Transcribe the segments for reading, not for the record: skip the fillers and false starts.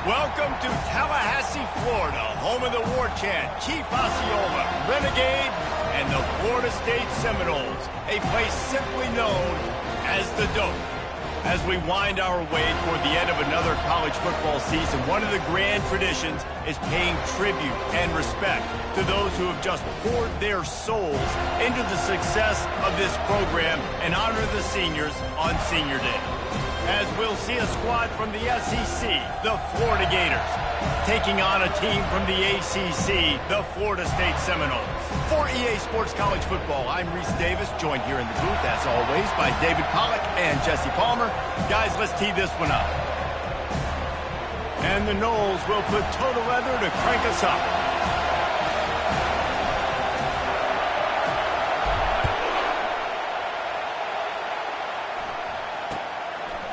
Welcome to Tallahassee, Florida, home of the war chant, Chief Osceola, Renegade, and the Florida State Seminoles, a place simply known as the Dope. As we wind our way toward the end of another college football season, one of the grand traditions is paying tribute and respect to those who have just poured their souls into the success of this program and honor the seniors on Senior Day. As we'll see a squad from the SEC, the Florida Gators, taking on a team from the ACC, the Florida State Seminoles. For EA Sports College Football, I'm Reese Davis, joined here in the booth, as always, by David Pollack and Jesse Palmer. Guys, let's tee this one up. And the Noles will put toe to leather to crank us up.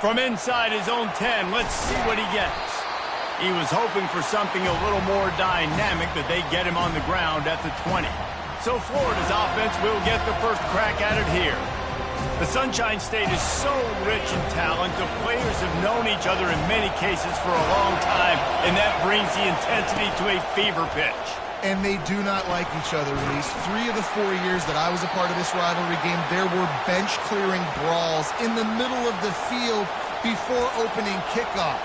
From inside his own 10, let's see what he gets. He was hoping for something a little more dynamic, but they get him on the ground at the 20. So Florida's offense will get the first crack at it here. The Sunshine State is so rich in talent. The players have known each other in many cases for a long time, and that brings the intensity to a fever pitch. And they do not like each other, Reese. 3 of the 4 years that I was a part of this rivalry game, there were bench-clearing brawls in the middle of the field before opening kickoff.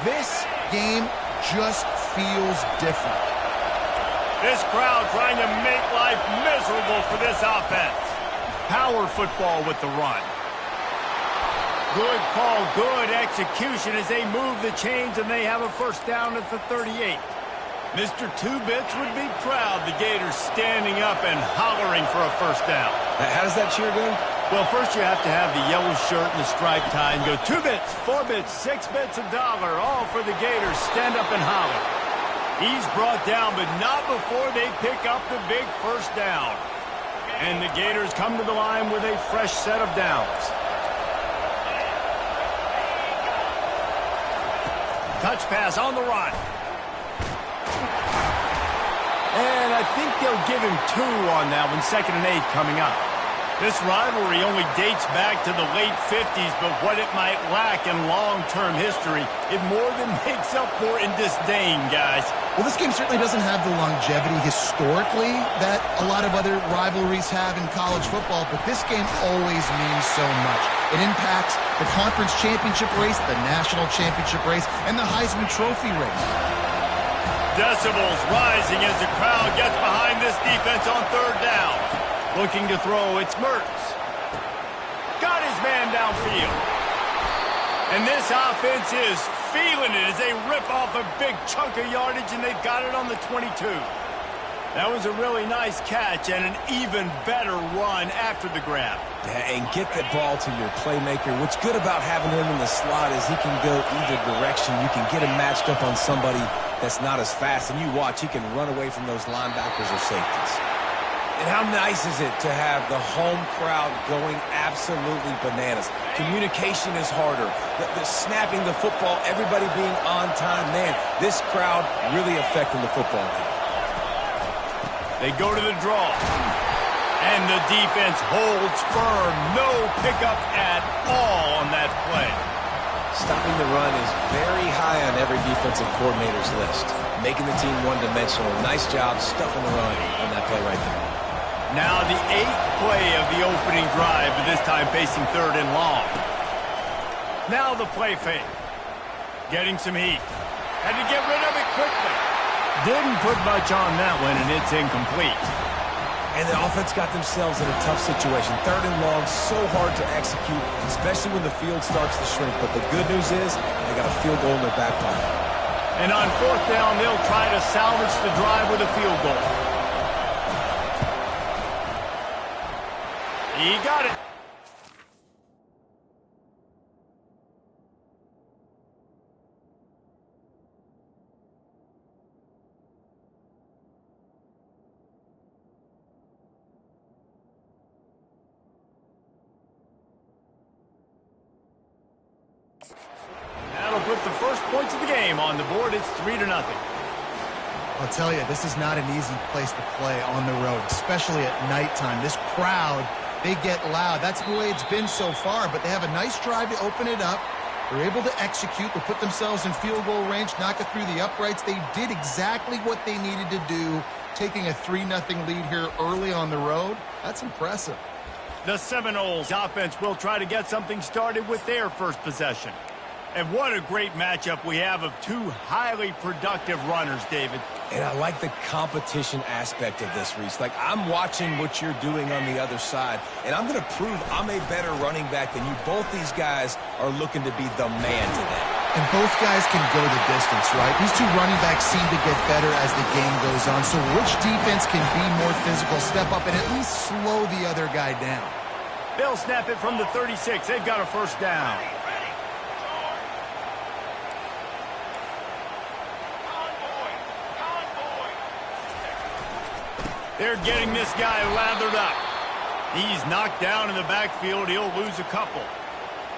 This game just feels different. This crowd trying to make life miserable for this offense. Power football with the run. Good call, good execution as they move the chains, and they have a first down at the 38. Mr. Two-Bits would be proud, the Gators standing up and hollering for a first down. How does that cheer go? Well, first you have to have the yellow shirt and the striped tie and go 2 bits, 4 bits, 6 bits, $1, all for the Gators. Stand up and holler. He's brought down, but not before they pick up the big first down. And the Gators come to the line with a fresh set of downs. Touch pass on the run. And I think they'll give him 2 on that one, 2nd and 8 coming up. This rivalry only dates back to the late 50s, but what it might lack in long-term history, it more than makes up for in disdain, guys. Well, this game certainly doesn't have the longevity historically that a lot of other rivalries have in college football, but this game always means so much. It impacts the conference championship race, the national championship race, and the Heisman Trophy race. Decibels rising as the crowd gets behind this defense on 3rd down. Looking to throw, it's Mertz. Got his man downfield. And this offense is feeling it as they rip off a big chunk of yardage, and they've got it on the 22. That was a really nice catch and an even better run after the grab. Yeah, and get that ball to your playmaker. What's good about having him in the slot is he can go either direction. You can get him matched up on somebody that's not as fast, and you watch, he can run away from those linebackers or safeties. And how nice is it to have the home crowd going absolutely bananas? Communication is harder. The snapping the football, everybody being on time. Man, this crowd really affecting the football game. They go to the draw. And the defense holds firm. No pickup at all on that play. Stopping the run is very high on every defensive coordinator's list. Making the team one-dimensional. Nice job stuffing the run on that play right there. Now the 8th play of the opening drive, but this time facing 3rd and long. Now the play fake. Getting some heat. Had to get rid of it quickly. Didn't put much on that one, and it's incomplete. And the offense got themselves in a tough situation. 3rd and long, so hard to execute, especially when the field starts to shrink. But the good news is they got a field goal in their back pocket. And on 4th down, they'll try to salvage the drive with a field goal. He got it. That'll put the first points of the game on the board. It's 3-0. I'll tell you, this is not an easy place to play on the road, especially at nighttime. This crowd, they get loud. That's the way it's been so far, but they have a nice drive to open it up. They're able to execute. They put themselves in field goal range, knock it through the uprights. They did exactly what they needed to do, taking a 3-0 lead here early on the road. That's impressive. The Seminoles offense will try to get something started with their first possession. And what a great matchup we have of two highly productive runners, David. And I like the competition aspect of this, Reese. Like, I'm watching what you're doing on the other side, and I'm going to prove I'm a better running back than you. Both these guys are looking to be the man today. And both guys can go the distance, right? These two running backs seem to get better as the game goes on. So which defense can be more physical, step up, and at least slow the other guy down? They'll snap it from the 36. They've got a first down. They're getting this guy lathered up. He's knocked down in the backfield. He'll lose a couple.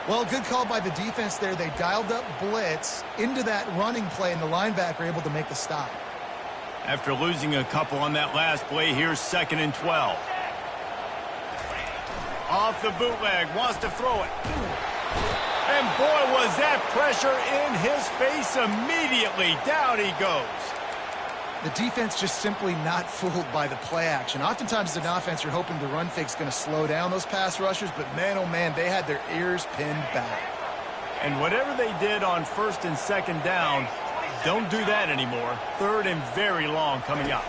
Well, good call by the defense there. They dialed up blitz into that running play, and the linebacker able to make the stop. After losing a couple on that last play, here's 2nd and 12. Off the bootleg, wants to throw it. And boy, was that pressure in his face immediately. Down he goes. The defense just simply not fooled by the play action. Oftentimes, as an offense, you're hoping the run fake's going to slow down those pass rushers, but man, oh man, they had their ears pinned back. And whatever they did on 1st and 2nd down, don't do that anymore. 3rd and very long coming up.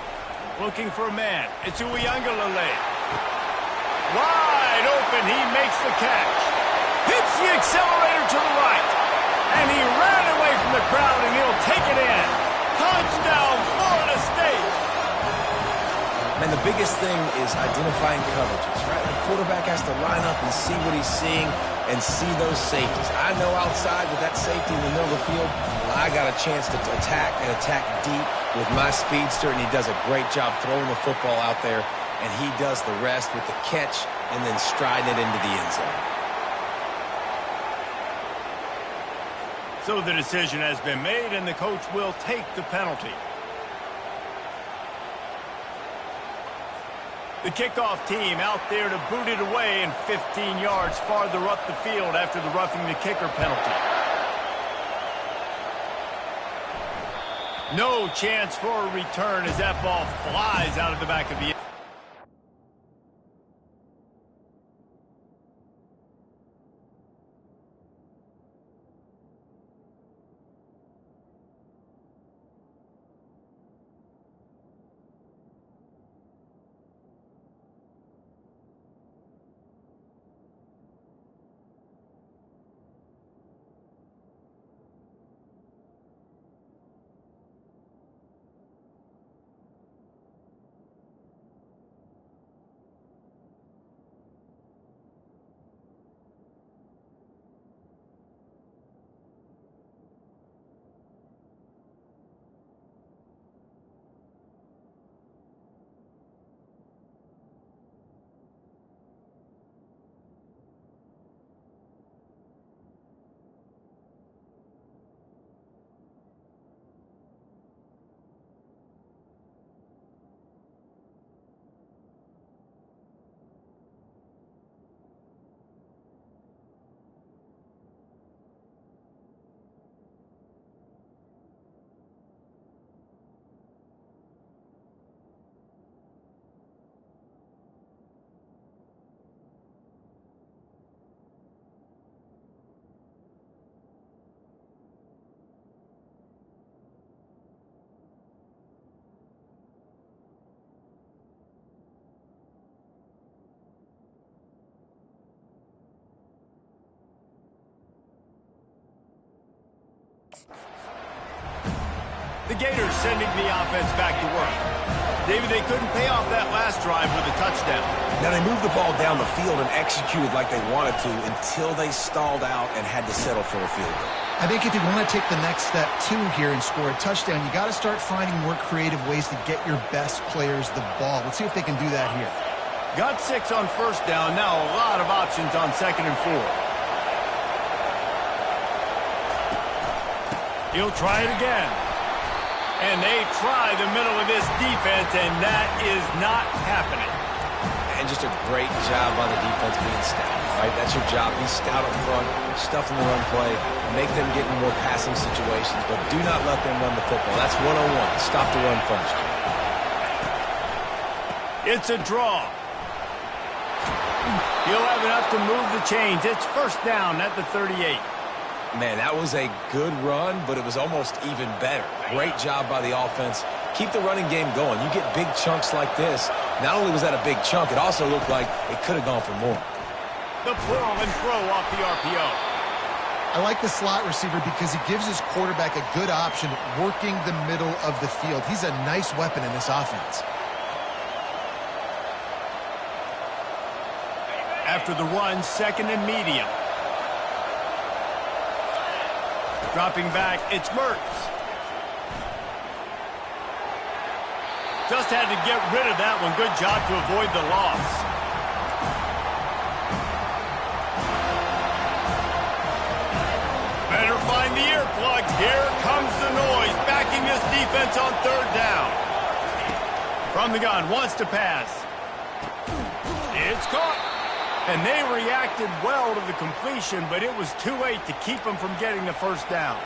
Looking for a man. It's Uiagalelei. Wide open, he makes the catch. Hits the accelerator to the right. And he ran away from the crowd, and he'll take it in. Touchdown, Florida State! Man, the biggest thing is identifying coverages, right? The quarterback has to line up and see what he's seeing and see those safeties. I know outside with that safety in the middle of the field, I got a chance to attack and attack deep with my speedster, and he does a great job throwing the football out there, and he does the rest with the catch and then striding it into the end zone. So the decision has been made, and the coach will take the penalty. The kickoff team out there to boot it away and 15 yards farther up the field after the roughing the kicker penalty. No chance for a return as that ball flies out of the back of the end. The Gators sending the offense back to work. David, they couldn't pay off that last drive with a touchdown. Now, they moved the ball down the field and executed like they wanted to until they stalled out and had to settle for a field goal. I think if you want to take the next step, too, here and score a touchdown, you got to start finding more creative ways to get your best players the ball. Let's see if they can do that here. Got 6 on 1st down. Now a lot of options on 2nd and 4. He'll try it again. And they try the middle of this defense, and that is not happening. And just a great job by the defense being stout, right? That's your job. Be stout up front, stuff in the run play, make them get in more passing situations, but do not let them run the football. That's one-on-one. Stop the run first. It's a draw. He'll have enough to move the chains. It's first down at the 38. Man, that was a good run, but it was almost even better. Great job by the offense. Keep the running game going. You get big chunks like this. Not only was that a big chunk, it also looked like it could have gone for more. The pull and throw off the RPO. I like the slot receiver because he gives his quarterback a good option working the middle of the field. He's a nice weapon in this offense. After the run, second and medium. Dropping back, it's Mertz. Just had to get rid of that one. Good job to avoid the loss. Better find the earplugs. Here comes the noise. Backing this defense on third down. From the gun, wants to pass. It's caught. And they reacted well to the completion, but it was too late to keep them from getting the first down.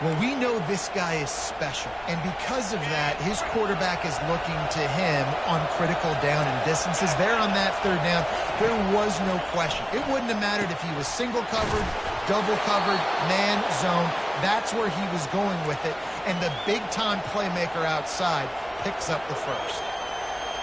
Well, we know this guy is special, and because of that, his quarterback is looking to him on critical down and distances. There on that third down, there was no question. It wouldn't have mattered if he was single covered, double covered, man, zone. That's where he was going with it, and the big-time playmaker outside picks up the first.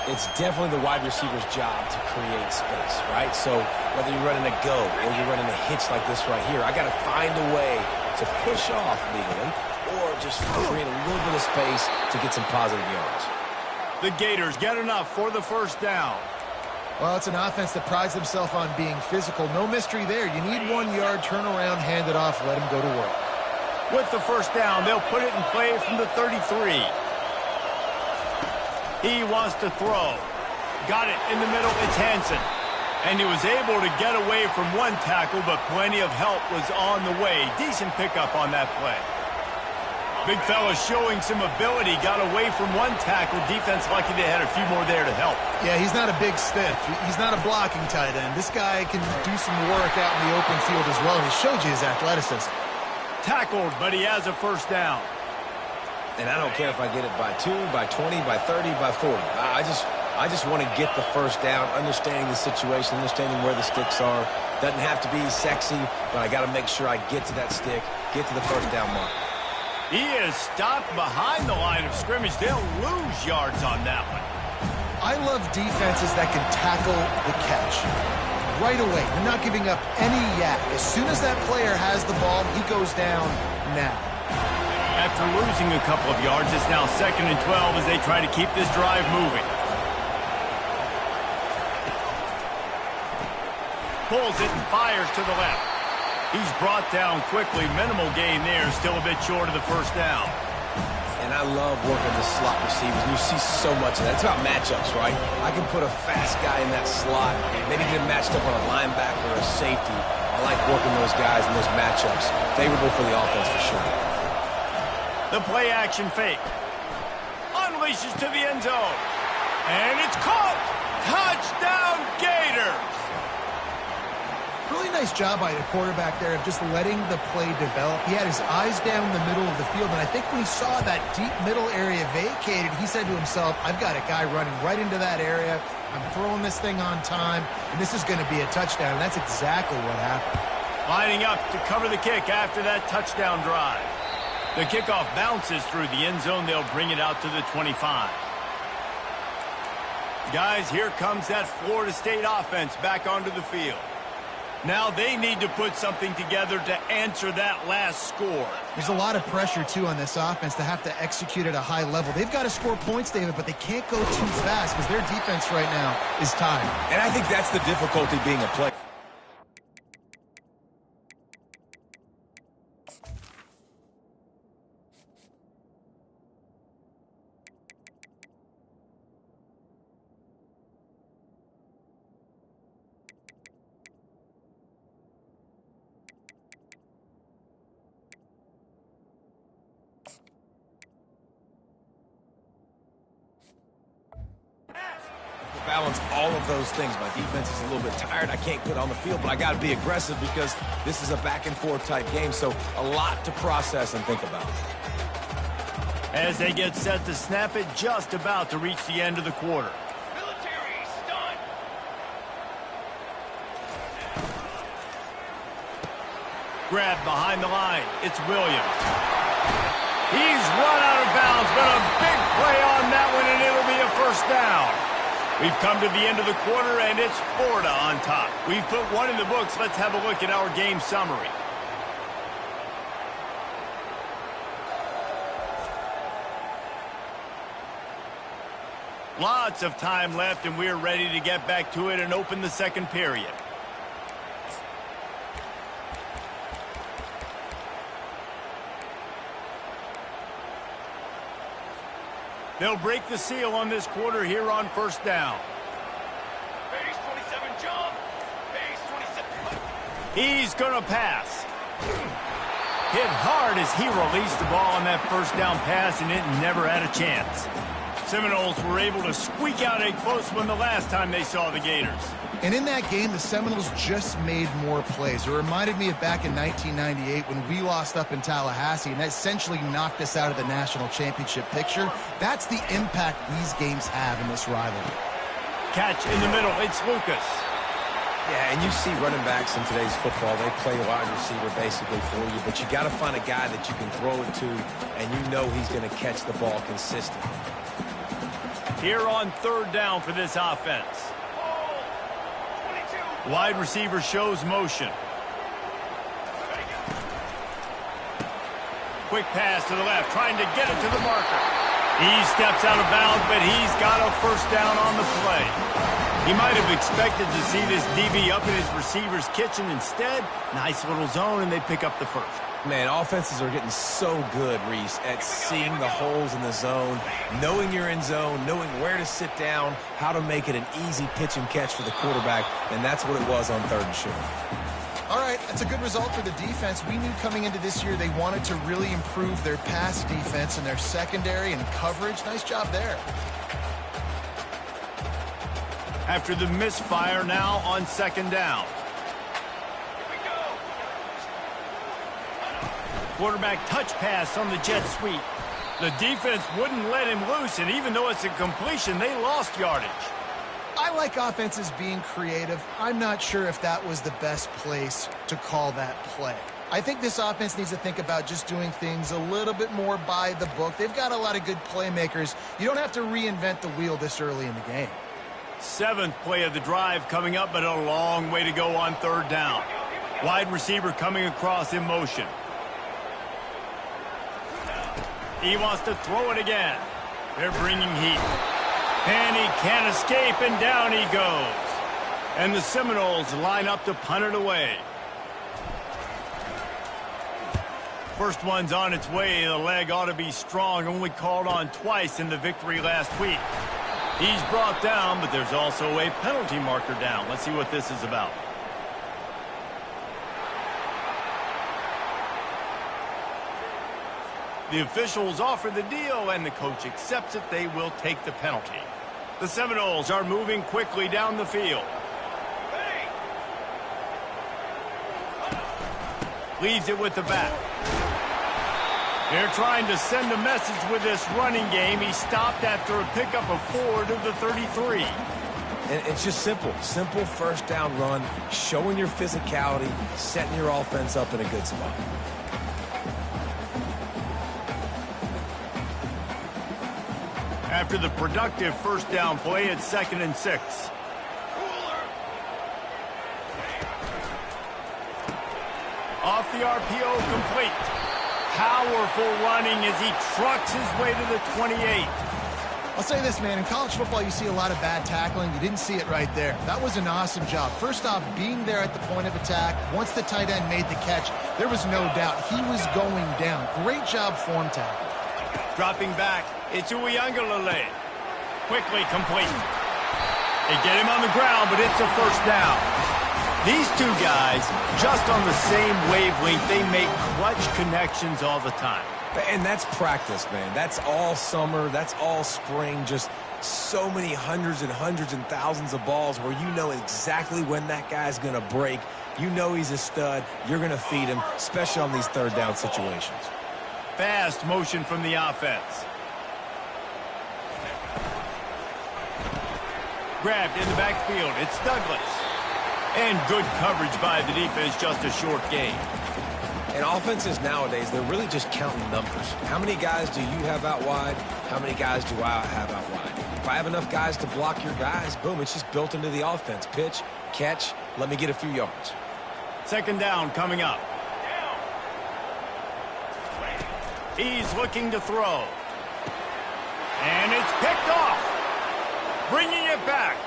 It's definitely the wide receiver's job to create space, right? So whether you're running a go or you're running a hitch like this right here, I got to find a way to push off legally or just create a little bit of space to get some positive yards. The Gators get enough for the first down. Well, it's an offense that prides themselves on being physical. No mystery there. You need 1 yard, turn around, hand it off, let him go to work. With the first down, they'll put it in play from the 33. He wants to throw. Got it in the middle. It's Hansen. And he was able to get away from one tackle, but plenty of help was on the way. Decent pickup on that play. Big fella showing some ability. Got away from one tackle. Defense lucky they had a few more there to help. Yeah, he's not a big stiff. He's not a blocking tight end. This guy can do some work out in the open field as well. And he showed you his athleticism. Tackled, but he has a first down. And I don't care if I get it by 2, by 20, by 30, by 40. I just want to get the first down, understanding the situation, understanding where the sticks are. Doesn't have to be sexy, but I got to make sure I get to that stick, get to the first down mark. He is stopped behind the line of scrimmage. They'll lose yards on that one. I love defenses that can tackle the catch. Right away, they're not giving up any yak. As soon as that player has the ball, he goes down now. After losing a couple of yards, it's now 2nd and 12 as they try to keep this drive moving. Pulls it and fires to the left. He's brought down quickly. Minimal gain there. Still a bit short of the first down. And I love working the slot receivers. You see so much of that. It's about matchups, right? I can put a fast guy in that slot, maybe get him matched up on a linebacker or a safety. I like working those guys in those matchups. Favorable for the offense for sure. The play action fake. Unleashes to the end zone. And it's caught. Touchdown Gators. Really nice job by the quarterback there of just letting the play develop. He had his eyes down the middle of the field, and I think when he saw that deep middle area vacated, he said to himself, I've got a guy running right into that area. I'm throwing this thing on time, and this is going to be a touchdown. And that's exactly what happened. Lining up to cover the kick after that touchdown drive. The kickoff bounces through the end zone. They'll bring it out to the 25. Guys, here comes that Florida State offense back onto the field. Now they need to put something together to answer that last score. There's a lot of pressure, too, on this offense to have to execute at a high level. They've got to score points, David, but they can't go too fast because their defense right now is tired. And I think that's the difficulty being a player. balance all of those things. My defense is a little bit tired. I can't get on the field, but I got to be aggressive because this is a back-and-forth type game, so a lot to process and think about. As they get set to snap it, just about to reach the end of the quarter. Military stun. Grabbed behind the line. It's Williams. He's run out of bounds, but a big play on that one, and it'll be a first down. We've come to the end of the quarter, and it's Florida on top. We've put one in the books. Let's have a look at our game summary. Lots of time left, and we're ready to get back to it and open the second period. They'll break the seal on this quarter here on first down. Base 27 jump. Base 27. He's going to pass. Hit hard as he released the ball on that first down pass, and it never had a chance. Seminoles were able to squeak out a close one the last time they saw the Gators. And in that game, the Seminoles just made more plays. It reminded me of back in 1998 when we lost up in Tallahassee and that essentially knocked us out of the national championship picture. That's the impact these games have in this rivalry. Catch in the middle. It's Lucas. Yeah, and you see running backs in today's football, they play wide receiver basically for you, but you got to find a guy that you can throw it to, and you know he's going to catch the ball consistently. Here on third down for this offense. Wide receiver shows motion. Quick pass to the left, trying to get it to the marker. He steps out of bounds, but he's got a first down on the play. He might have expected to see this DB up in his receiver's kitchen. Instead, nice little zone, and they pick up the first. Man, offenses are getting so good, Reese, at seeing the holes in the zone, knowing you're in zone, knowing where to sit down, how to make it an easy pitch and catch for the quarterback, and that's what it was on third and short. All right, that's a good result for the defense. We knew coming into this year they wanted to really improve their pass defense and their secondary and coverage. Nice job there. After the misfire, now on second down. Quarterback touch pass on the jet sweep. The defense wouldn't let him loose, and even though it's a completion, they lost yardage. I like offenses being creative. I'm not sure if that was the best place to call that play. I think this offense needs to think about just doing things a little bit more by the book. They've got a lot of good playmakers. You don't have to reinvent the wheel this early in the game. Seventh play of the drive coming up, but a long way to go on third down. Wide receiver coming across in motion. He wants to throw it again. They're bringing heat. And he can't escape, and down he goes. And the Seminoles line up to punt it away. First one's on its way. The leg ought to be strong. Only called on twice in the victory last week. He's brought down, but there's also a penalty marker down. Let's see what this is about. The officials offer the deal, and the coach accepts it. They will take the penalty. The Seminoles are moving quickly down the field. Leaves it with the back. They're trying to send a message with this running game. He stopped after a pickup of 4 to the 33. And it's just simple. Simple first down run, showing your physicality, setting your offense up in a good spot. After the productive first down play, it's 2nd and 6. Off the RPO, complete. Powerful running as he trucks his way to the 28. I'll say this, man. In college football, you see a lot of bad tackling. You didn't see it right there. That was an awesome job. First off, being there at the point of attack. Once the tight end made the catch, there was no doubt he was going down. Great job form tackle. Dropping back, it's Uiagalelei. Quickly complete. They get him on the ground, but it's a first down. These two guys, just on the same wavelength, they make clutch connections all the time. And that's practice, man. That's all summer. That's all spring. Just so many hundreds and hundreds and thousands of balls where you know exactly when that guy's going to break. You know he's a stud. You're going to feed him, especially on these third down situations. Fast motion from the offense. Grabbed in the backfield. It's Douglas. And good coverage by the defense, just a short gain. And offenses nowadays, they're really just counting numbers. How many guys do you have out wide? How many guys do I have out wide? If I have enough guys to block your guys, boom, it's just built into the offense. Pitch, catch, let me get a few yards. Second down coming up. He's looking to throw. And it's picked off. Bringing it back.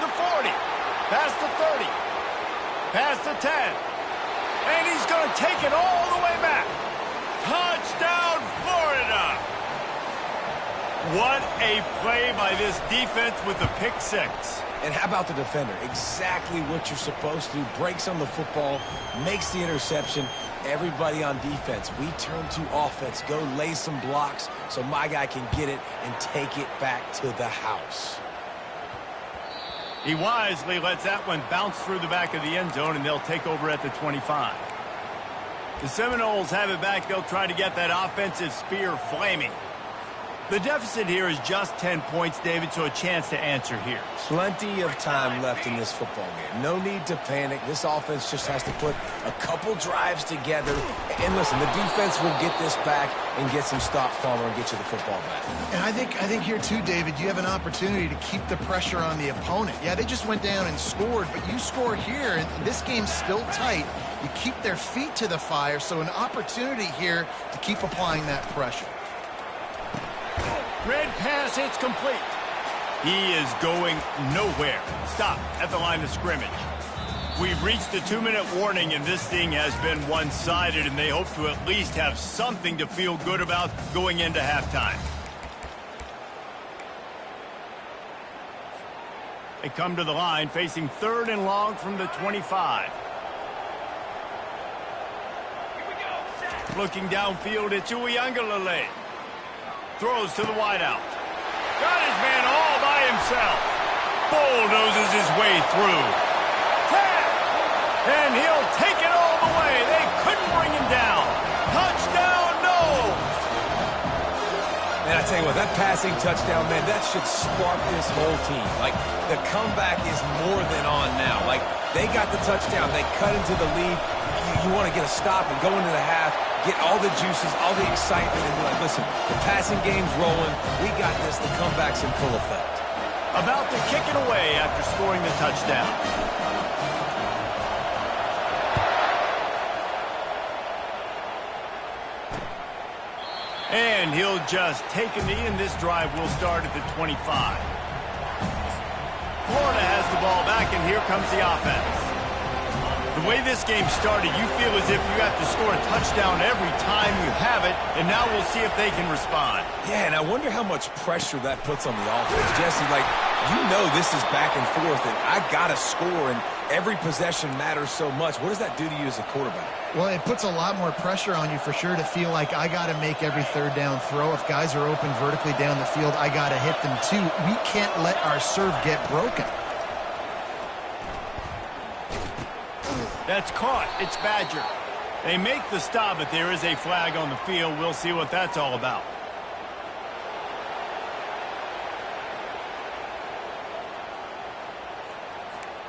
The 40. Past the 30. Past the 10. And he's going to take it all the way back. Touchdown, Florida. What a play by this defense with the pick six. And how about the defender? Exactly what you're supposed to do. Breaks on the football, makes the interception. Everybody on defense, we turn to offense. Go lay some blocks so my guy can get it and take it back to the house. He wisely lets that one bounce through the back of the end zone, and they'll take over at the 25. The Seminoles have it back. They'll try to get that offensive spear flaming. The deficit here is just 10 points, David, so a chance to answer here. Plenty of time left in this football game. No need to panic. This offense just has to put a couple drives together. And listen, the defense will get this back and get some stops, Palmer, and get you the football back. And I think here too, David, you have an opportunity to keep the pressure on the opponent. Yeah, they just went down and scored, but you score here, and this game's still tight. You keep their feet to the fire, so an opportunity here to keep applying that pressure. Red pass, it's complete. He is going nowhere. Stop at the line of scrimmage. We've reached the 2-minute warning, and this thing has been one-sided, and they hope to at least have something to feel good about going into halftime. They come to the line facing 3rd and long from the 25. Here we go. Looking downfield, it's Uiagalelei. Throws to the wideout. Got his man all by himself. Bulldozes his way through. Tap! And he'll take it all the way. They couldn't bring him down. Touchdown, no! And I tell you what, that passing touchdown, man, that should spark this whole team. Like, the comeback is more than on now. Like, they got the touchdown. They cut into the lead. You want to get a stop and go into the half, get all the juices, all the excitement, and be like, listen, the passing game's rolling. We got this. The comeback's in full effect. About to kick it away after scoring the touchdown. And he'll just take a knee, and this drive will start at the 25. Florida has the ball back, and here comes the offense. The way this game started, you feel as if you have to score a touchdown every time you have it, and now we'll see if they can respond. Yeah, and I wonder how much pressure that puts on the offense. Jesse, like, you know this is back and forth, and I got to score, and every possession matters so much. What does that do to you as a quarterback? Well, it puts a lot more pressure on you for sure to feel like I got to make every 3rd down throw. If guys are open vertically down the field, I got to hit them too. We can't let our serve get broken. That's caught. It's Badger. They make the stop, but there is a flag on the field. We'll see what that's all about.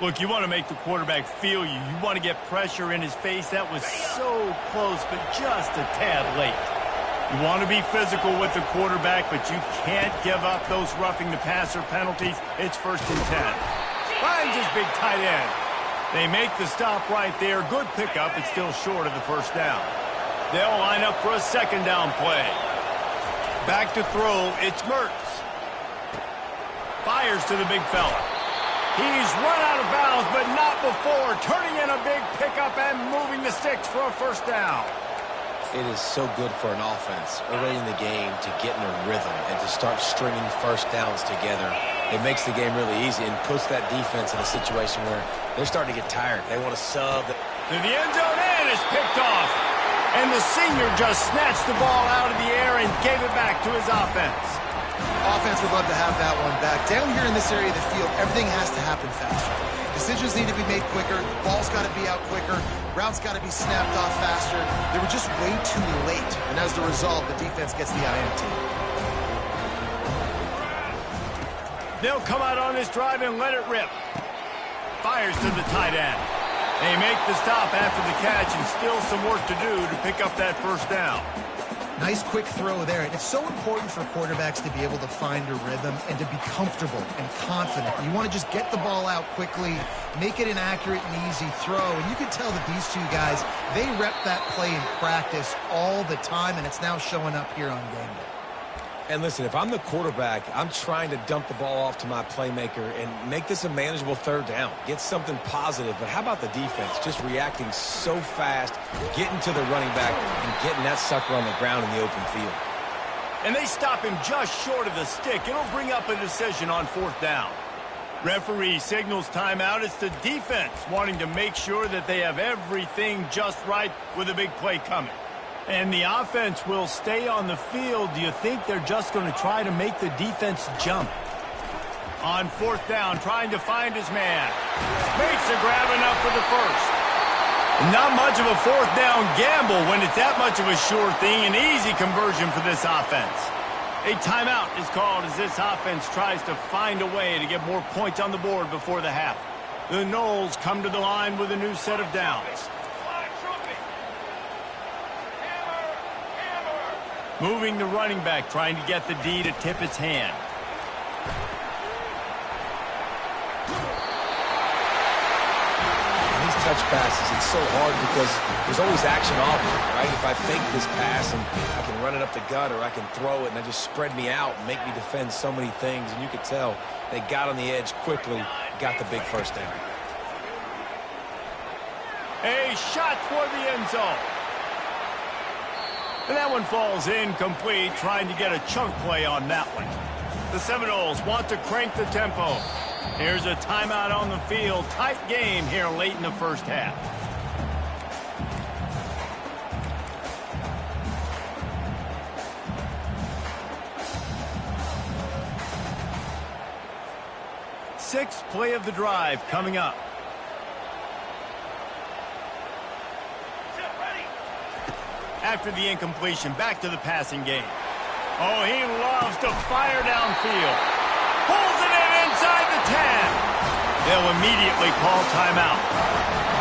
Look, you want to make the quarterback feel you. You want to get pressure in his face. That was so close, but just a tad late. You want to be physical with the quarterback, but you can't give up those roughing the passer penalties. It's 1st and 10. Finds his big tight end. They make the stop right there. Good pickup. It's still short of the 1st down. They'll line up for a 2nd down play. Back to throw. It's Mertz. Fires to the big fella. He's run out of bounds, but not before turning in a big pickup and moving the sticks for a 1st down. It is so good for an offense early in the game to get in a rhythm and to start stringing 1st downs together. It makes the game really easy and puts that defense in a situation where they're starting to get tired. They want to sub. To the end zone, and it's picked off. And the senior just snatched the ball out of the air and gave it back to his offense. Offense would love to have that one back. Down here in this area of the field, everything has to happen faster. Decisions need to be made quicker. The ball's got to be out quicker. Routes got to be snapped off faster. They were just way too late. And as the result, the defense gets the INT. They'll come out on this drive and let it rip. Fires to the tight end. They make the stop after the catch and still some work to do to pick up that first down. Nice quick throw there. And it's so important for quarterbacks to be able to find a rhythm and to be comfortable and confident. You want to just get the ball out quickly, make it an accurate and easy throw. And you can tell that these two guys, they rep that play in practice all the time, and it's now showing up here on game day. And listen, if I'm the quarterback, I'm trying to dump the ball off to my playmaker and make this a manageable third down. Get something positive. But how about the defense? Just reacting so fast, getting to the running back, and getting that sucker on the ground in the open field. And they stop him just short of the stick. It'll bring up a decision on fourth down. Referee signals timeout. It's the defense wanting to make sure that they have everything just right with a big play coming. And the offense will stay on the field. Do you think they're just going to try to make the defense jump? On fourth down, trying to find his man. Makes a grab enough for the first. Not much of a fourth down gamble when it's that much of a sure thing. An easy conversion for this offense. A timeout is called as this offense tries to find a way to get more points on the board before the half. The Noles come to the line with a new set of downs. Moving the running back, trying to get the D to tip his hand. And these touch passes, it's so hard because there's always action off it, right? If I fake this pass and I can run it up the gut or I can throw it and they just spread me out and make me defend so many things. And you could tell they got on the edge quickly, got the big first down. A shot toward the end zone. And that one falls incomplete, trying to get a chunk play on that one. The Seminoles want to crank the tempo. Here's a timeout on the field. Tight game here late in the first half. Sixth play of the drive coming up. After the incompletion, back to the passing game. Oh, he loves to fire downfield. Pulls it in inside the 10. They'll immediately call timeout.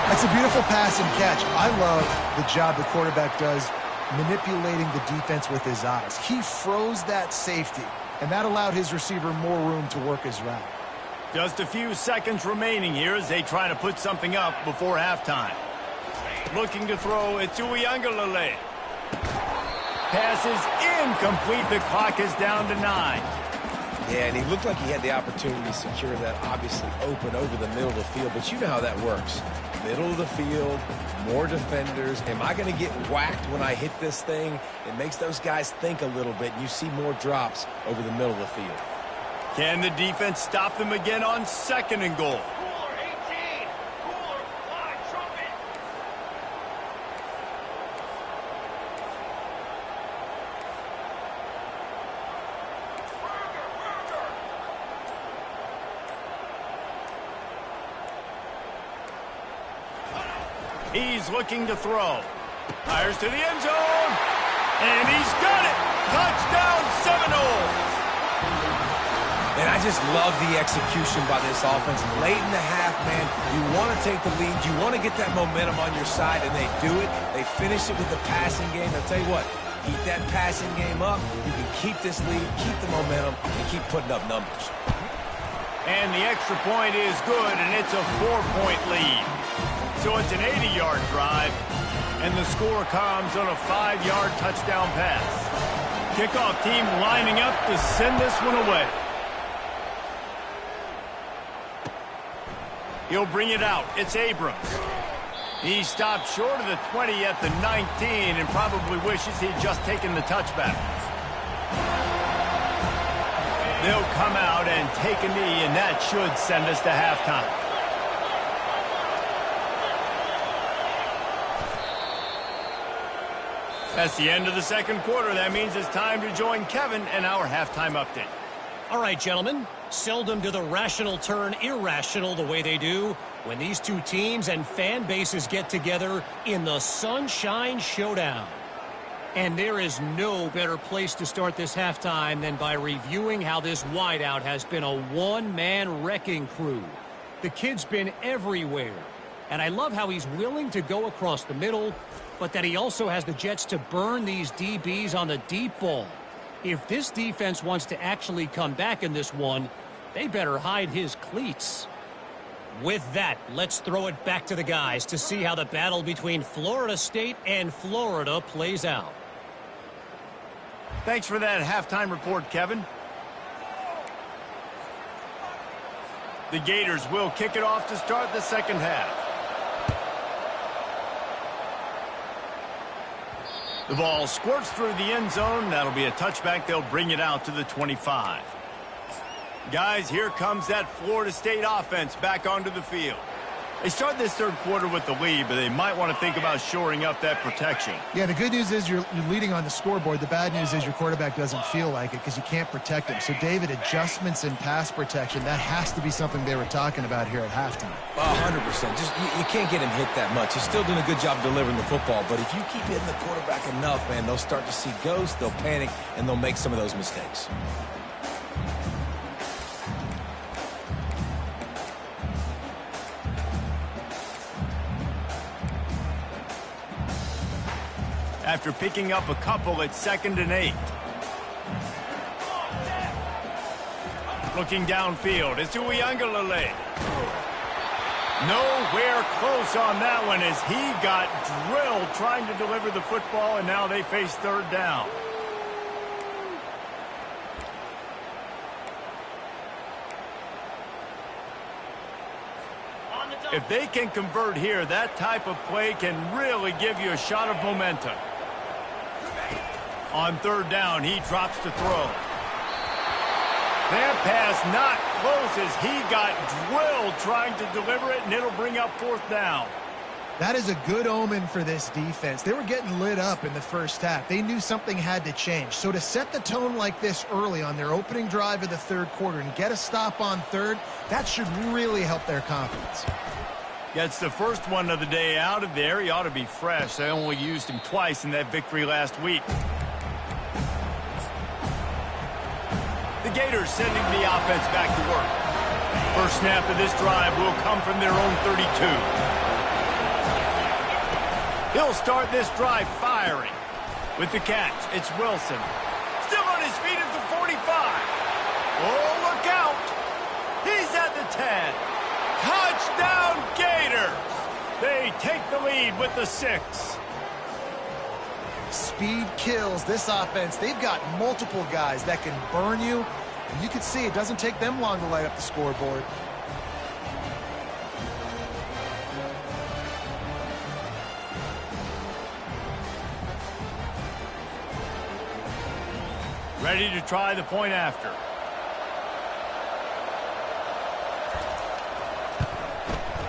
That's a beautiful pass and catch. I love the job the quarterback does manipulating the defense with his eyes. He froze that safety, and that allowed his receiver more room to work his route. Just a few seconds remaining here as they try to put something up before halftime. Looking to throw, it's Uiagalelei. Pass is incomplete. The clock is down to 9. Yeah, and he looked like he had the opportunity to secure that obviously open over the middle of the field, but you know how that works. Middle of the field, more defenders. Am I going to get whacked when I hit this thing? It makes those guys think a little bit. You see more drops over the middle of the field. Can the defense stop them again on second and goal? He's looking to throw. Fires to the end zone. And he's got it. Touchdown Seminoles. And I just love the execution by this offense. Late in the half, man, you want to take the lead. You want to get that momentum on your side, and they do it. They finish it with the passing game. I'll tell you what, keep that passing game up. You can keep this lead, keep the momentum, and keep putting up numbers. And the extra point is good, and it's a 4-point lead. So it's an 80-yard drive, and the score comes on a 5-yard touchdown pass. Kickoff team lining up to send this one away. He'll bring it out. It's Abrams. He stopped short of the 20 at the 19 and probably wishes he'd just taken the touchback. They'll come out and take a knee, and that should send us to halftime. That's the end of the second quarter. That means it's time to join Kevin and our halftime update. All right, gentlemen, seldom do the rational turn irrational the way they do when these two teams and fan bases get together in the Sunshine Showdown. And there is no better place to start this halftime than by reviewing how this wideout has been a one-man wrecking crew. The kid's been everywhere, and I love how he's willing to go across the middle, but that he also has the Jets to burn these DBs on the deep ball. If this defense wants to actually come back in this one, they better hide his cleats. With that, let's throw it back to the guys to see how the battle between Florida State and Florida plays out. Thanks for that halftime report, Kevin. The Gators will kick it off to start the second half. The ball squirts through the end zone. That'll be a touchback. They'll bring it out to the 25. Guys, here comes that Florida State offense back onto the field. They start this third quarter with the lead, but they might want to think about shoring up that protection. Yeah, the good news is you're leading on the scoreboard. The bad news is your quarterback doesn't feel like it because you can't protect him. So, David, adjustments in pass protection, that has to be something they were talking about here at halftime. 100%. Just you can't get him hit that much. He's still doing a good job delivering the football, but if you keep hitting the quarterback enough, man, they'll start to see ghosts, they'll panic, and they'll make some of those mistakes. After picking up a couple at 2nd and 8. Looking downfield, it's Uiagalelei. Nowhere close on that one as he got drilled trying to deliver the football, and now they face third down. If they can convert here, that type of play can really give you a shot of momentum. On third down, he drops to throw. That pass not close as he got drilled trying to deliver it, and it'll bring up fourth down. That is a good omen for this defense. They were getting lit up in the first half. They knew something had to change. So to set the tone like this early on their opening drive of the third quarter and get a stop on third, that should really help their confidence. Gets the first one of the day out of there. He ought to be fresh. They only used him twice in that victory last week. The Gators sending the offense back to work. First snap of this drive will come from their own 32. He'll start this drive firing. With the catch, it's Wilson. Still on his feet at the 45. Oh, look out. He's at the 10. Touchdown, Gators. They take the lead with the 6. Speed kills this offense. They've got multiple guys that can burn you. And you can see it doesn't take them long to light up the scoreboard. Ready to try the point after.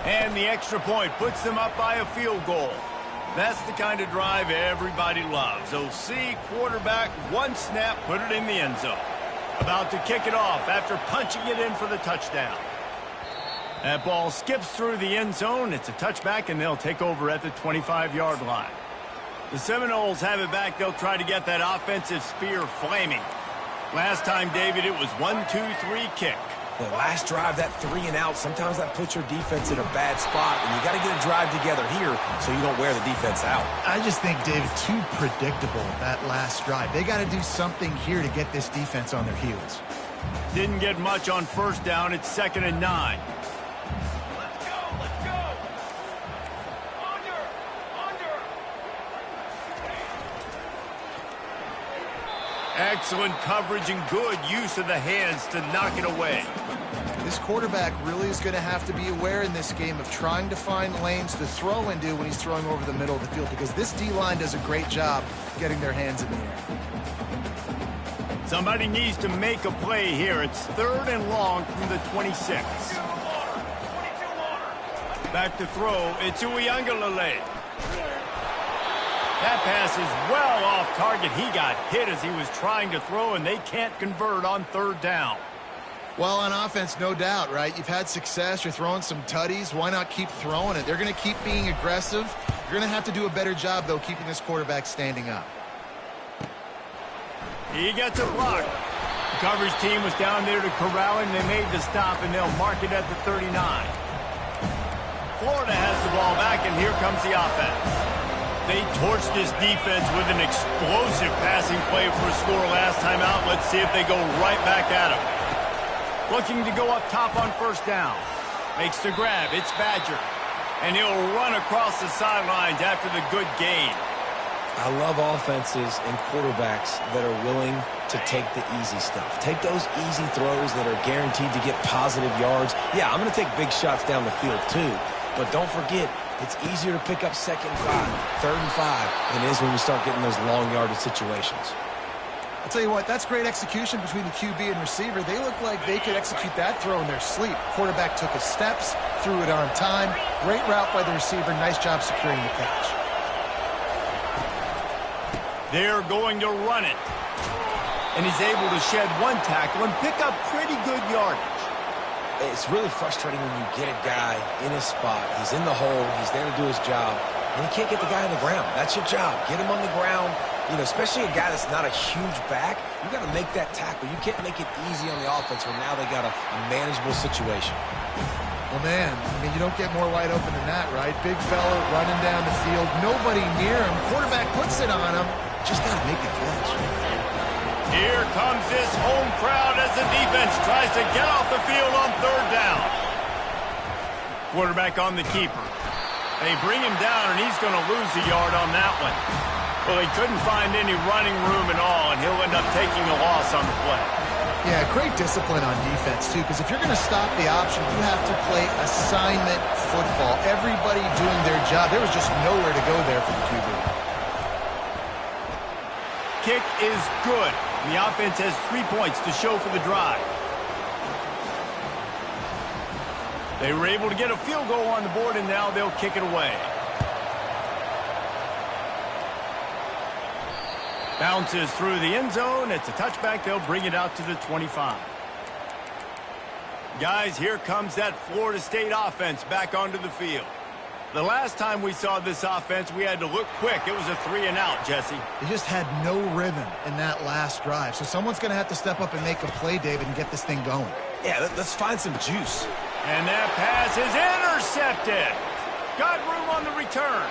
And the extra point puts them up by a field goal. That's the kind of drive everybody loves. So see quarterback, one snap, put it in the end zone. About to kick it off after punching it in for the touchdown. That ball skips through the end zone. It's a touchback, and they'll take over at the 25-yard line. The Seminoles have it back. They'll try to get that offensive spear flaming. Last time, David, it was 1-2-3 kick. The last drive, that 3 and out, sometimes that puts your defense in a bad spot, and you got to get a drive together here so you don't wear the defense out. I just think, David, too predictable that last drive. They got to do something here to get this defense on their heels. Didn't get much on first down. It's 2nd and 9. Let's go, let's go. Under. Excellent coverage and good use of the hands to knock it away. This quarterback really is going to have to be aware in this game of trying to find lanes to throw into when he's throwing over the middle of the field, because this D-line does a great job getting their hands in the air. Somebody needs to make a play here. It's 3rd and long from the 26. Back to throw. It's Uiagalelei. That pass is well off target. He got hit as he was trying to throw, and they can't convert on 3rd down. Well, on offense, no doubt, right? You've had success. You're throwing some tutties. Why not keep throwing it? They're going to keep being aggressive. You're going to have to do a better job, though, keeping this quarterback standing up. He gets a block. The coverage team was down there to corral him. They made the stop, and they'll mark it at the 39. Florida has the ball back, and here comes the offense. They torched this defense with an explosive passing play for a score last time out. Let's see if they go right back at him. Looking to go up top on first down. Makes the grab. It's Badger. And he'll run across the sidelines after the good gain. I love offenses and quarterbacks that are willing to take the easy stuff. Take those easy throws that are guaranteed to get positive yards. Yeah, I'm going to take big shots down the field too. But don't forget, it's easier to pick up 2nd and 5, 3rd and 5 than it is when we start getting those long yardage situations. I'll tell you what, that's great execution between the QB and receiver. They look like they could execute that throw in their sleep. Quarterback took his steps, threw it on time. Great route by the receiver. Nice job securing the catch. They're going to run it. And he's able to shed one tackle and pick up pretty good yardage. It's really frustrating when you get a guy in his spot. He's in the hole. He's there to do his job. And you can't get the guy on the ground. That's your job. Get him on the ground. You know, especially a guy that's not a huge back. You got to make that tackle. You can't make it easy on the offense when now they got a manageable situation. Well, man, I mean, you don't get more wide open than that, right? Big fella running down the field. Nobody near him. Quarterback puts it on him. Just got to make the catch. Here comes this home crowd as the defense tries to get off the field on 3rd down. Quarterback on the keeper. They bring him down, and he's going to lose a yard on that one. Well, he couldn't find any running room at all, and he'll end up taking a loss on the play. Yeah, great discipline on defense, too, because if you're going to stop the option, you have to play assignment football. Everybody doing their job. There was just nowhere to go there for the QB. Kick is good. The offense has 3 points to show for the drive. They were able to get a field goal on the board, and now they'll kick it away. Bounces through the end zone. It's a touchback. They'll bring it out to the 25. Guys, here comes that Florida State offense back onto the field. The last time we saw this offense, we had to look quick. It was a 3-and-out, Jesse. They just had no rhythm in that last drive. So someone's going to have to step up and make a play, David, and get this thing going. Yeah, let's find some juice. And that pass is intercepted. Got room on the return.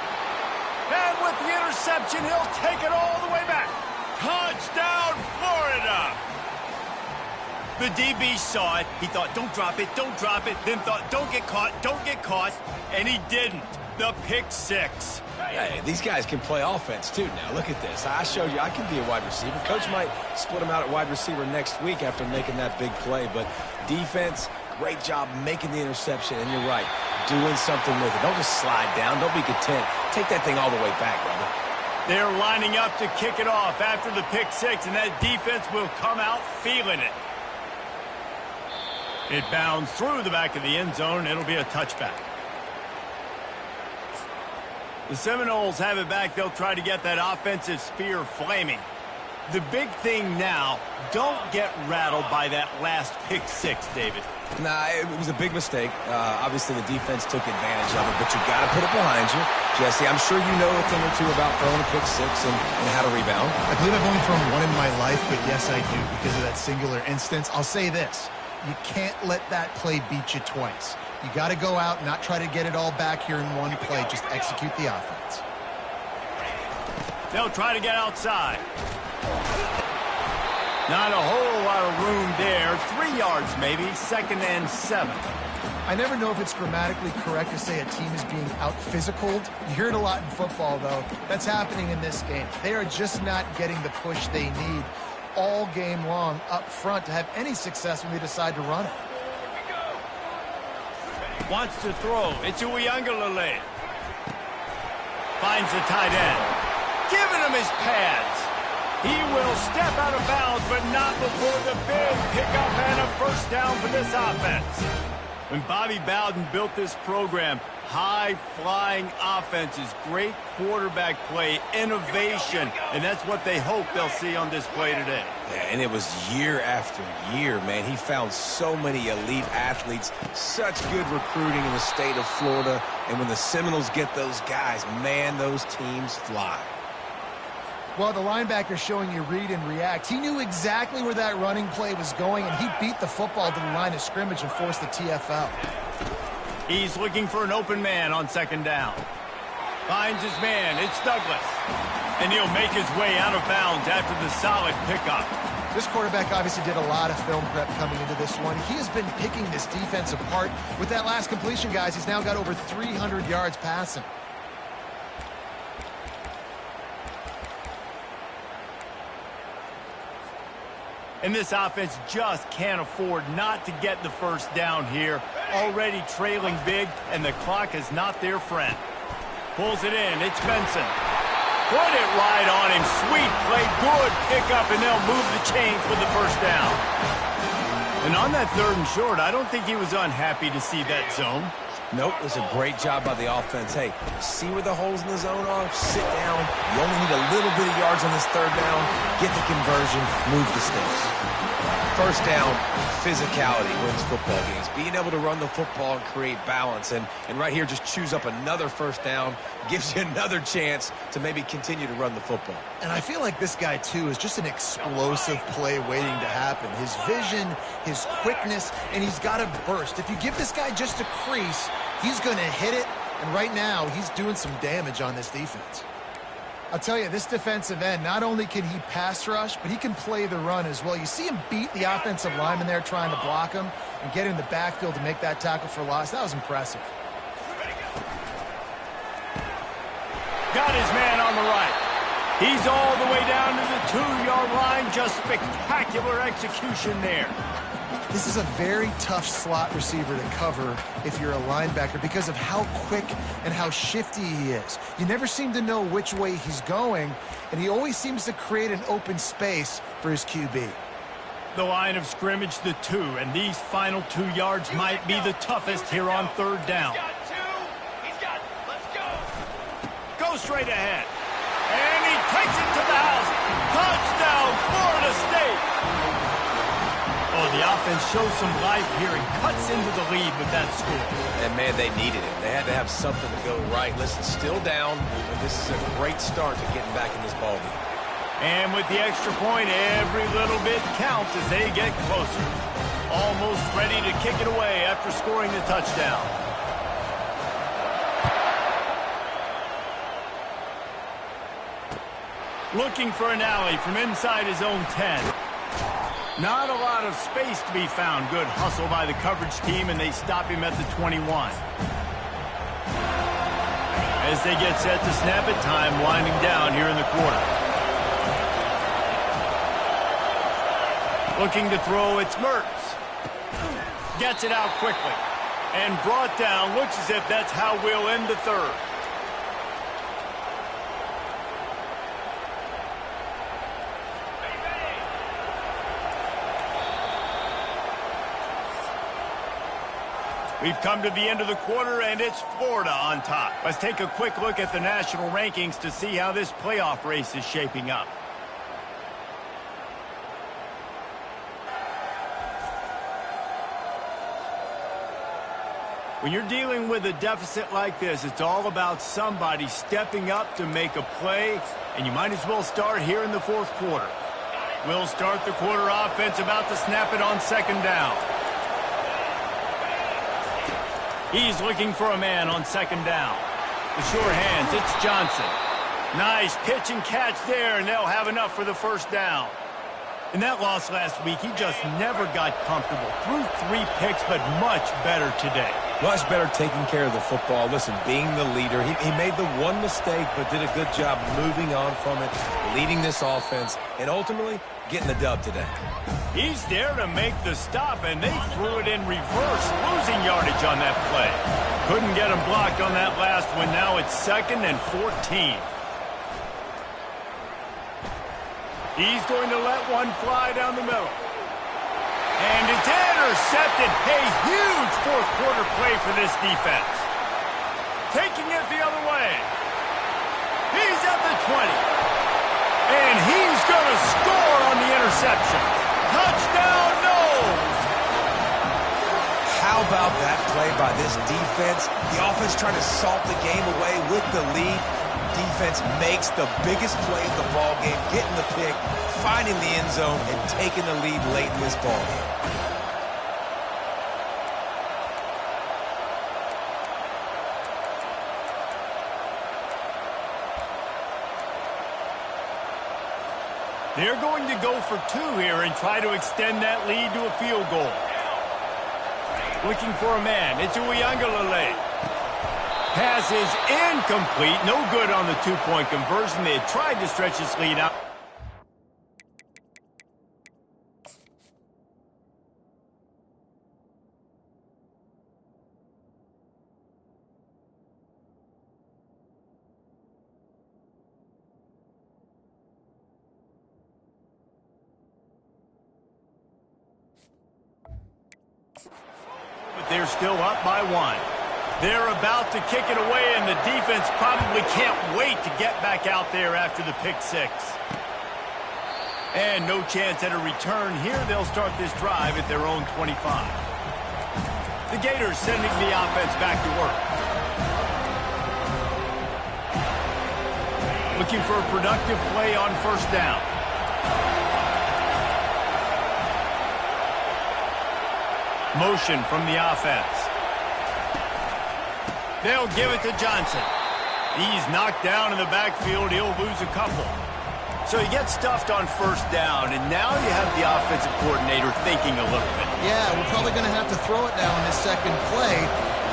And with the interception, he'll take it all the way back. Touchdown, Florida! The DB saw it. He thought, don't drop it, don't drop it. Then thought, don't get caught, don't get caught. And he didn't. The pick 6. Hey, these guys can play offense, too, now. Look at this. I showed you I can be a wide receiver. Coach might split him out at wide receiver next week after making that big play. But defense, great job making the interception. And you're right, doing something with it. Don't just slide down. Don't be content. Take that thing all the way back, brother. They're lining up to kick it off after the pick 6, and that defense will come out feeling it. It bounds through the back of the end zone. It'll be a touchback. The Seminoles have it back. They'll try to get that offensive spear flaming. The big thing now, don't get rattled by that last pick 6, David. Nah, it was a big mistake. Obviously, the defense took advantage of it, but you got to put it behind you. Jesse, I'm sure you know a thing or two about throwing a pick 6 and how to rebound. I believe I've only thrown one in my life, but yes, I do because of that singular instance. I'll say this. You can't let that play beat you twice. You got to go out and not try to get it all back here in one play. Just execute the offense. They'll try to get outside. Not a whole lot of room there. 3 yards maybe. 2nd and 7. I never know if it's grammatically correct to say a team is being out-physicaled. You hear it a lot in football, though. That's happening in this game. They are just not getting the push they need all game long up front to have any success when they decide to run it. Wants to throw. It's Uiagalelei. Finds the tight end. Giving him his pads. He will step out of bounds, but not before the big pickup and a first down for this offense. When Bobby Bowden built this program, high-flying offenses, great quarterback play, innovation, and that's what they hope they'll see on display today. Yeah, and it was year after year, man. He found so many elite athletes, such good recruiting in the state of Florida, and when the Seminoles get those guys, man, those teams fly. Well, the linebacker's showing you read and react. He knew exactly where that running play was going, and he beat the football to the line of scrimmage and forced the TFL. He's looking for an open man on second down. Finds his man. It's Douglas. And he'll make his way out of bounds after the solid pickup. This quarterback obviously did a lot of film prep coming into this one. He has been picking this defense apart. With that last completion, guys, he's now got over 300 yards passing. And this offense just can't afford not to get the first down here. Already trailing big, and the clock is not their friend. Pulls it in. It's Benson. Put it right on him. Sweet play. Good pickup, and they'll move the chains with the first down. And on that 3rd and short, I don't think he was unhappy to see that zone. Nope, it was a great job by the offense. Hey, see where the holes in the zone are? Sit down. You only need a little bit of yards on this 3rd down. Get the conversion. Move the sticks. First down, physicality wins football games. Being able to run the football and create balance. And right here, just choose up another first down. Gives you another chance to maybe continue to run the football. And I feel like this guy, too, is just an explosive play waiting to happen. His vision, his quickness, and he's got a burst. If you give this guy just a crease, he's going to hit it. And right now, he's doing some damage on this defense. I'll tell you, this defensive end, not only can he pass rush, but he can play the run as well. You see him beat the offensive lineman there trying to block him and get in the backfield to make that tackle for loss. That was impressive. Got his man on the right. He's all the way down to the 2-yard line. Just spectacular execution there. This is a very tough slot receiver to cover if you're a linebacker because of how quick and how shifty he is. You never seem to know which way he's going, and he always seems to create an open space for his QB. The line of scrimmage, the 2, and these final 2 yards might be the toughest here on 3rd down. Let's go. Go straight ahead. And he takes it to the house. Touchdown, Florida State. Oh, the offense shows some life here and cuts into the lead with that score. And, man, they needed it. They had to have something to go right. Listen, still down, but this is a great start to getting back in this ballgame. And with the extra point, every little bit counts as they get closer. Almost ready to kick it away after scoring the touchdown. Looking for an alley from inside his own 10. Not a lot of space to be found. Good hustle by the coverage team, and they stop him at the 21. As they get set to snap it, time winding down here in the quarter. Looking to throw, it's Mertz. Gets it out quickly. And brought down. Looks as if that's how we'll end the 3rd. We've come to the end of the quarter, and it's Florida on top. Let's take a quick look at the national rankings to see how this playoff race is shaping up. When you're dealing with a deficit like this, it's all about somebody stepping up to make a play, and you might as well start here in the 4th quarter. We'll start the quarter offense about to snap it on 2nd down. He's looking for a man on 2nd down. The sure hands, it's Johnson. Nice pitch and catch there, and they'll have enough for the 1st down. In that loss last week, he just never got comfortable. Threw 3 picks, but much better today. Much better taking care of the football. Listen, being the leader, he made the one mistake, but did a good job moving on from it, leading this offense, and ultimately getting the dub today. He's there to make the stop, and they threw it in reverse, losing yardage on that play. Couldn't get him blocked on that last one. Now it's 2nd and 14. He's going to let one fly down the middle. And it's intercepted. A huge 4th quarter play for this defense. taking it the other way. He's at the 20. And he's going to score on the interception. Touchdown, Noles! How about that play by this defense? The offense trying to salt the game away with the lead. Defense makes the biggest play of the ball game, getting the pick, finding the end zone, and taking the lead late in this ball game. They're going to go for 2 here and try to extend that lead to a field goal. Looking for a man. It's Uiagalelei. Pass is incomplete. No good on the 2-point conversion. They had tried to stretch this lead out. But they're still up by 1. They're about to kick it away, and the defense probably can't wait to get back out there after the pick 6. And no chance at a return here. They'll start this drive at their own 25. The Gators sending the offense back to work. Looking for a productive play on first down. Motion from the offense. They'll give it to Johnson. He's knocked down in the backfield. He'll lose a couple. So he gets stuffed on first down, and now you have the offensive coordinator thinking a little bit. Yeah, we're probably going to have to throw it now in this second play.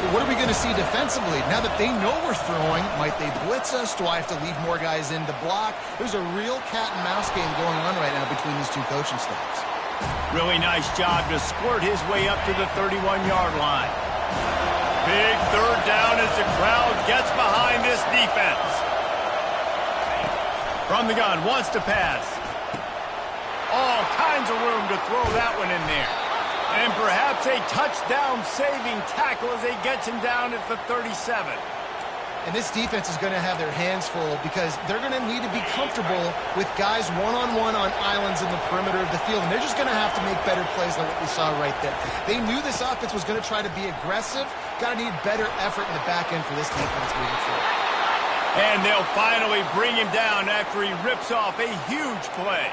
But what are we going to see defensively? Now that they know we're throwing, might they blitz us? Do I have to leave more guys in to block? There's a real cat and mouse game going on right now between these two coaching staffs. Really nice job to squirt his way up to the 31-yard line. Big third down as the crowd gets behind this defense. From the gun, wants to pass. All kinds of room to throw that one in there. And perhaps a touchdown-saving tackle as he gets him down at the 37. And this defense is going to have their hands full because they're going to need to be comfortable with guys one-on-one on islands in the perimeter of the field. And they're just going to have to make better plays than what we saw right there. They knew this offense was going to try to be aggressive. Got to need better effort in the back end for this defense moving forward. And they'll finally bring him down after he rips off a huge play.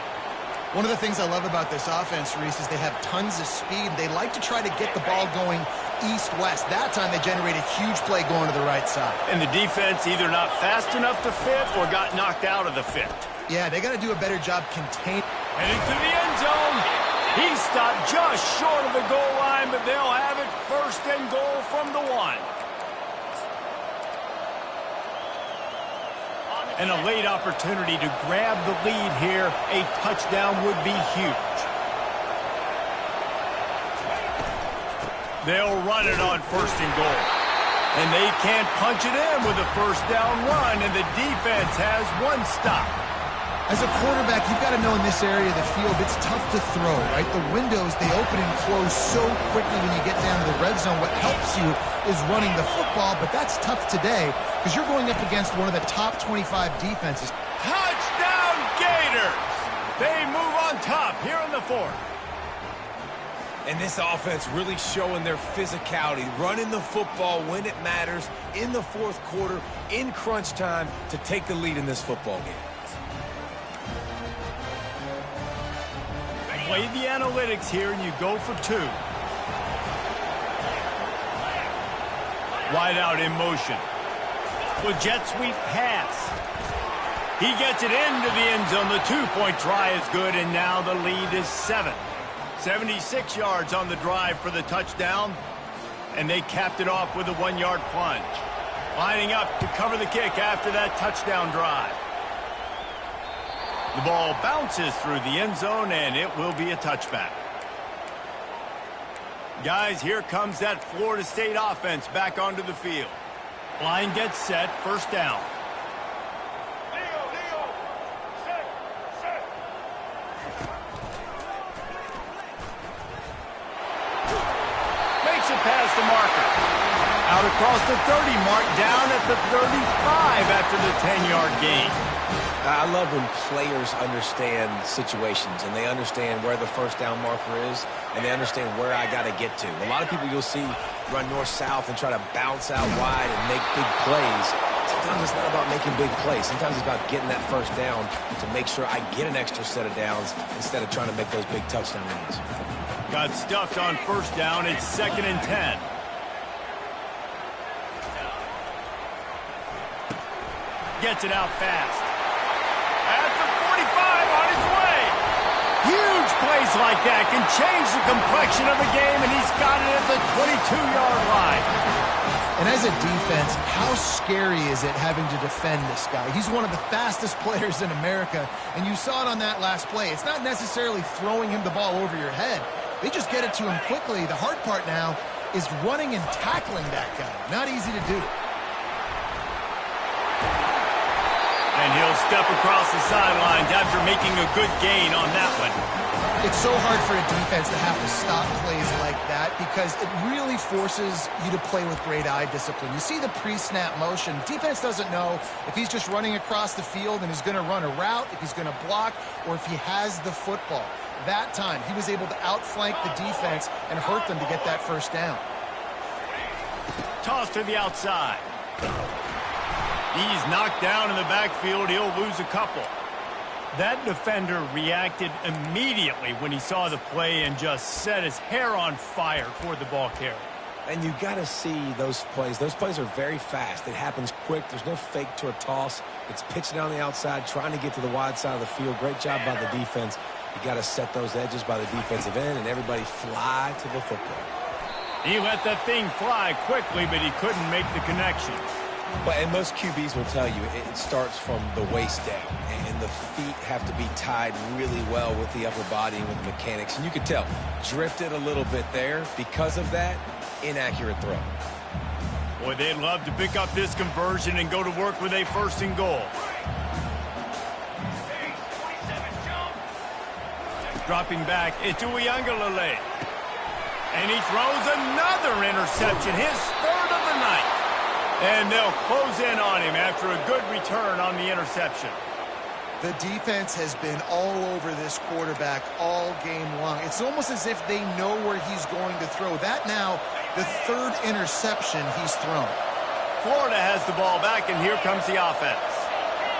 One of the things I love about this offense, Reese, is they have tons of speed. They like to try to get the ball going east-west. That time they generate a huge play going to the right side. And the defense either not fast enough to fit or got knocked out of the fit. Yeah, they got to do a better job containing. Heading to the end zone. He stopped just short of the goal line, but they'll have it first and goal from the 1. And a late opportunity to grab the lead here. A touchdown would be huge. They'll run it on first and goal. And they can't punch it in with a first down run, and the defense has 1 stop. As a quarterback, you've got to know in this area of the field, it's tough to throw, right? The windows, they open and close so quickly when you get down to the red zone. What helps you is running the football, but that's tough today because you're going up against one of the top 25 defenses. Touchdown, Gators! They move on top here in the 4th. And this offense really showing their physicality, running the football when it matters in the 4th quarter, in crunch time, to take the lead in this football game. Play the analytics here, and you go for 2. Wide out in motion. With jet sweep pass. He gets it into the end zone. The 2-point try is good, and now the lead is 7. 76 yards on the drive for the touchdown, and they capped it off with a 1-yard plunge. Lining up to cover the kick after that touchdown drive. The ball bounces through the end zone, and it will be a touchback. Guys, here comes that Florida State offense back onto the field. Line gets set, first down. Makes it past the marker. Out across the 30 mark, down at the 35 after the 10-yard gain. I love when players understand situations and they understand where the first down marker is and they understand where I got to get to. A lot of people you'll see run north-south and try to bounce out wide and make big plays. Sometimes it's not about making big plays. Sometimes it's about getting that first down to make sure I get an extra set of downs instead of trying to make those big touchdown runs. Got stuffed on first down. It's 2nd and 10. Gets it out fast. At the 45, on his way. Huge plays like that can change the complexion of a game, and he's got it at the 22-yard line. And as a defense, how scary is it having to defend this guy? He's one of the fastest players in America, and you saw it on that last play. It's not necessarily throwing him the ball over your head. They just get it to him quickly. The hard part now is running and tackling that guy. Not easy to do. And he'll step across the sidelines after making a good gain on that one. It's so hard for a defense to have to stop plays like that because it really forces you to play with great eye discipline. You see the pre-snap motion. Defense doesn't know if he's just running across the field and is going to run a route, if he's going to block, or if he has the football. That time, he was able to outflank the defense and hurt them to get that first down. Toss to the outside. He's knocked down in the backfield. He'll lose a couple. That defender reacted immediately when he saw the play and just set his hair on fire toward the ball carrier. And you got to see those plays. Those plays are very fast. It happens quick. There's no fake to a toss. It's pitching on the outside, trying to get to the wide side of the field. Great job by the defense. You got to set those edges by the defensive end and everybody fly to the football. He let that thing fly quickly, but he couldn't make the connection. But and most QBs will tell you it starts from the waist down, and the feet have to be tied really well with the upper body and with the mechanics. And you could tell, drifted a little bit there. Because of that, inaccurate throw. Boy, they'd love to pick up this conversion and go to work with a 1st and goal. Dropping back, it's Uiagalelei. And he throws another interception, his 3rd of the night. And they'll close in on him after a good return on the interception. The defense has been all over this quarterback all game long. It's almost as if they know where he's going to throw. That now, the 3rd interception he's thrown. Florida has the ball back, and here comes the offense.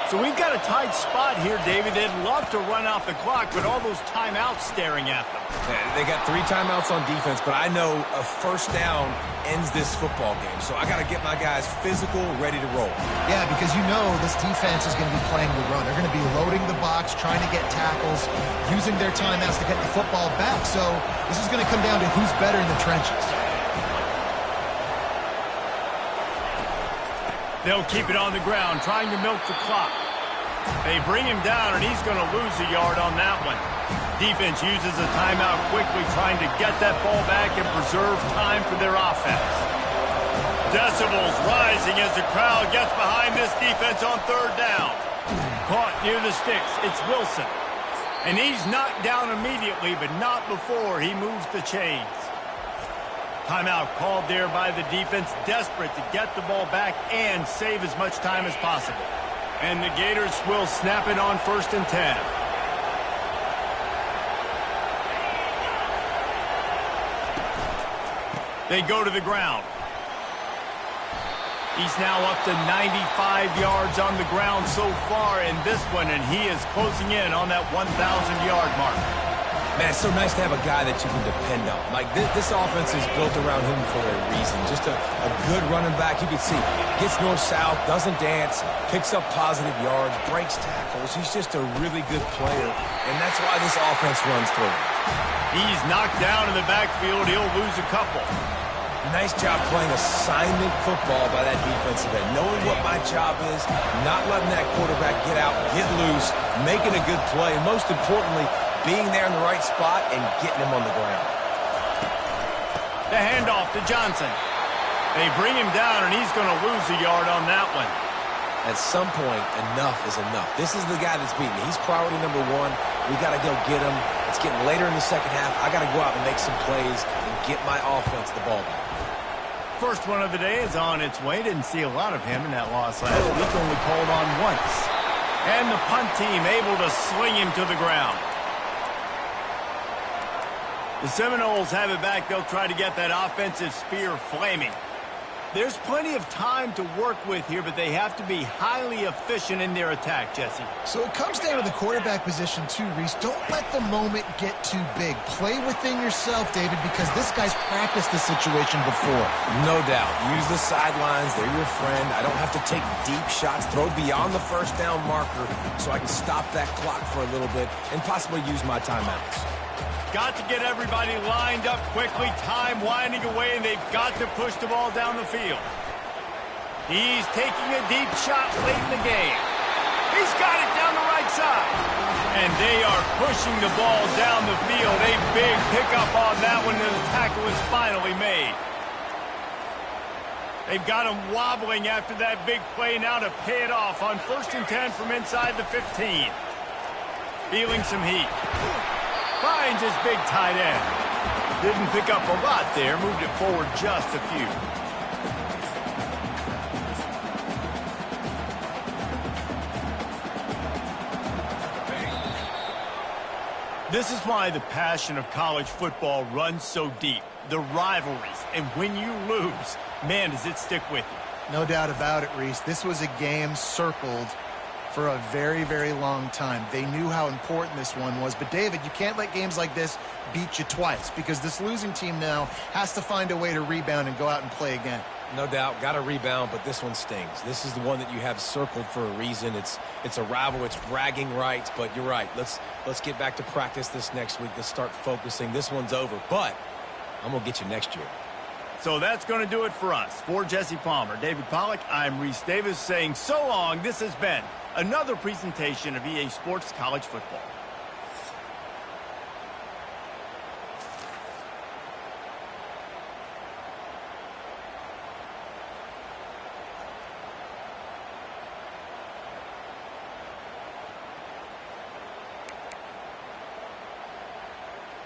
So we've got a tight spot here, David. They'd love to run out the clock, but all those timeouts staring at them. Yeah, they got 3 timeouts on defense, but I know a first down ends this football game. So I got to get my guys physical, ready to roll. Yeah, because you know this defense is going to be playing the run. They're going to be loading the box, trying to get tackles, using their timeouts to get the football back. So this is going to come down to who's better in the trenches. They'll keep it on the ground, trying to milk the clock. They bring him down, and he's going to lose a yard on that one. Defense uses a timeout quickly, trying to get that ball back and preserve time for their offense. Decibels rising as the crowd gets behind this defense on 3rd down. Caught near the sticks. It's Wilson. And he's knocked down immediately, but not before he moves the chains. Timeout called there by the defense, desperate to get the ball back and save as much time as possible. And the Gators will snap it on 1st and 10. They go to the ground. He's now up to 95 yards on the ground so far in this one, and he is closing in on that 1,000-yard mark. Man, it's so nice to have a guy that you can depend on. Like, this offense is built around him for a reason. Just a good running back. You can see, gets north-south, doesn't dance, picks up positive yards, breaks tackles. He's just a really good player, and that's why this offense runs through him. He's knocked down in the backfield. He'll lose a couple. Nice job playing assignment football by that defensive end. Knowing what my job is, not letting that quarterback get out, get loose, making a good play, and most importantly, being there in the right spot and getting him on the ground. The handoff to Johnson. They bring him down, and he's going to lose a yard on that one. At some point, enough is enough. This is the guy that's beaten. He's priority number 1. We got to go get him. It's getting later in the second half. I got to go out and make some plays and get my offense the ball back. First one of the day is on its way. Didn't see a lot of him in that loss last week. Only called on once. And the punt team able to sling him to the ground. The Seminoles have it back. They'll try to get that offensive spear flaming. There's plenty of time to work with here, but they have to be highly efficient in their attack, Jesse. So it comes down to the quarterback position too, Reese. Don't let the moment get too big. Play within yourself, David, because this guy's practiced this situation before. No doubt. Use the sidelines. They're your friend. I don't have to take deep shots, throw beyond the first down marker so I can stop that clock for a little bit and possibly use my timeouts. Got to get everybody lined up quickly. Time winding away, and they've got to push the ball down the field. He's taking a deep shot late in the game. He's got it down the right side. And they are pushing the ball down the field. A big pickup on that one, and the tackle is finally made. They've got him wobbling after that big play now to pay it off on 1st and 10 from inside the 15. Feeling some heat. Finds his big tight end. Didn't pick up a lot there. Moved it forward just a few. This is why the passion of college football runs so deep. The rivalries. And when you lose, man, does it stick with you. No doubt about it, Reese. This was a game circled for a very, very long time. They knew how important this one was. But, David, you can't let games like this beat you twice because this losing team now has to find a way to rebound and go out and play again. No doubt, got to rebound, but this one stings. This is the one that you have circled for a reason. It's a rival, it's bragging rights, but you're right. Let's get back to practice this next week. Let's start focusing. This one's over, but I'm going to get you next year. So that's going to do it for us. For Jesse Palmer, David Pollack, I'm Reese Davis saying so long. This has been another presentation of EA Sports College Football.